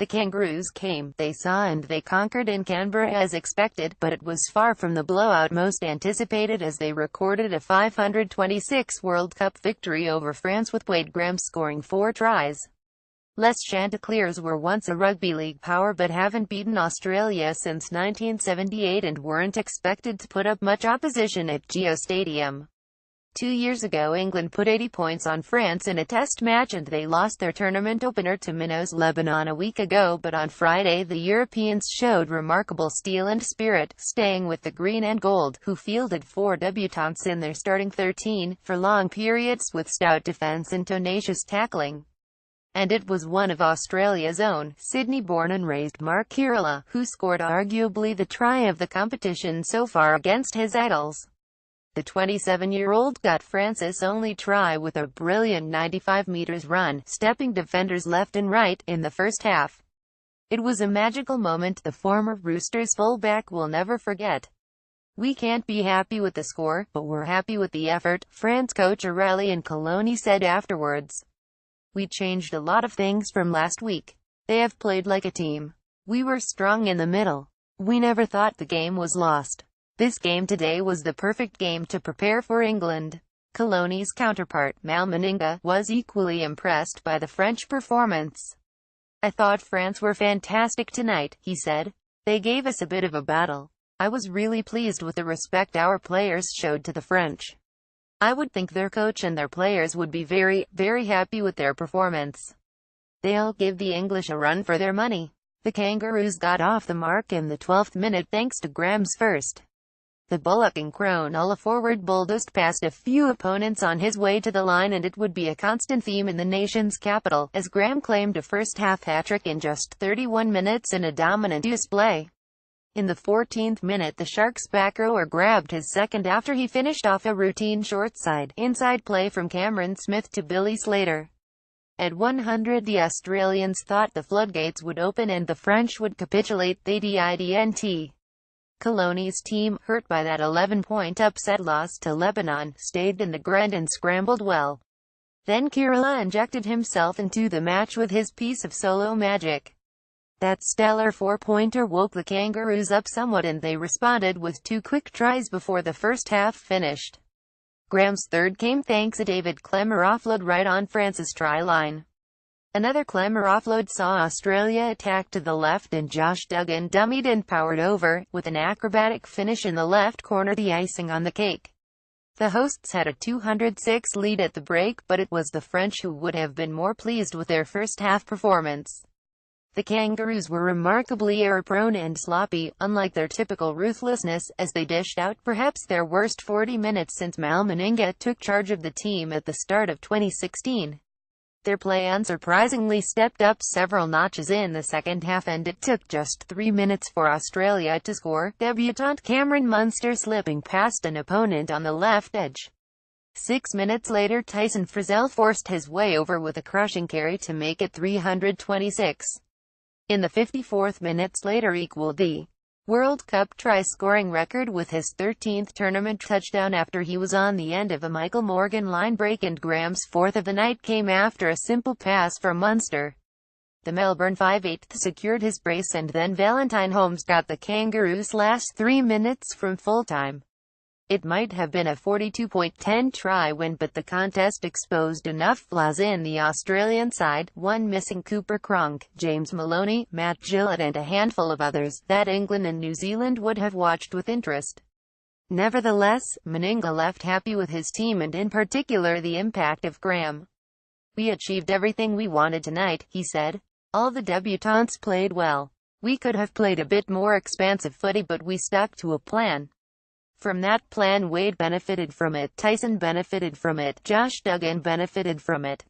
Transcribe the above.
The Kangaroos came, they saw and they conquered in Canberra as expected, but it was far from the blowout most anticipated as they recorded a 526 World Cup victory over France with Wade Graham scoring 4 tries. Les Chanticleers were once a rugby league power but haven't beaten Australia since 1978 and weren't expected to put up much opposition at Geo Stadium. 2 years ago England put 80 points on France in a test match and they lost their tournament opener to Minos, Lebanon a week ago, but on Friday the Europeans showed remarkable steel and spirit, staying with the green and gold, who fielded 4 debutants in their starting 13, for long periods with stout defence and tenacious tackling. And it was one of Australia's own, Sydney-born and raised Mark Kirilla, who scored arguably the try of the competition so far against his idols. The 27-year-old got France's only try with a brilliant 95 meters run, stepping defenders left and right, in the first half. It was a magical moment the former Roosters fullback will never forget. "We can't be happy with the score, but we're happy with the effort," France coach Aurélien Colony said afterwards. "We changed a lot of things from last week. They have played like a team. We were strong in the middle. We never thought the game was lost. This game today was the perfect game to prepare for England." Colony's counterpart, Mal Meninga, was equally impressed by the French performance. "I thought France were fantastic tonight," he said. "They gave us a bit of a battle. I was really pleased with the respect our players showed to the French. I would think their coach and their players would be very, very happy with their performance. They'll give the English a run for their money." The Kangaroos got off the mark in the 12th minute thanks to Graham's first. The bullocking Cronulla forward bulldozed past a few opponents on his way to the line, and it would be a constant theme in the nation's capital, as Graham claimed a first-half hat-trick in just 31 minutes in a dominant display. In the 14th minute the Sharks' back rower grabbed his second after he finished off a routine short-side, inside play from Cameron Smith to Billy Slater. At 100 the Australians thought the floodgates would open and the French would capitulate. They didn't. Colony's team, hurt by that 11-point upset loss to Lebanon, stayed in the grind and scrambled well. Then Kirilla injected himself into the match with his piece of solo magic. That stellar 4-pointer woke the Kangaroos up somewhat and they responded with 2 quick tries before the first half finished. Graham's third came thanks to David Klemmer offload right on France's try line. Another Klemmer offload saw Australia attack to the left and Josh Duggan dummied and powered over, with an acrobatic finish in the left corner the icing on the cake. The hosts had a 206 lead at the break, but it was the French who would have been more pleased with their first-half performance. The Kangaroos were remarkably error-prone and sloppy, unlike their typical ruthlessness, as they dished out perhaps their worst 40 minutes since Mal Meninga took charge of the team at the start of 2016. Their play unsurprisingly stepped up several notches in the second half and it took just 3 minutes for Australia to score, debutant Cameron Munster slipping past an opponent on the left edge. 6 minutes later Tyson Frizell forced his way over with a crushing carry to make it 326. In the 54th minute Slater equaled the World Cup try-scoring record with his 13th tournament touchdown after he was on the end of a Michael Morgan line break, and Graham's fourth of the night came after a simple pass from Munster. The Melbourne 5/8 secured his brace and then Valentine Holmes got the Kangaroos' last 3 minutes from full-time. It might have been a 42-10 try win, but the contest exposed enough flaws in the Australian side, one missing Cooper Cronk, James Maloney, Matt Gillett and a handful of others, that England and New Zealand would have watched with interest. Nevertheless, Meninga left happy with his team and in particular the impact of Graham. "We achieved everything we wanted tonight," he said. "All the debutants played well. We could have played a bit more expansive footy but we stuck to a plan. From that plan Wade benefited from it, Tyson benefited from it, Josh Duggan benefited from it.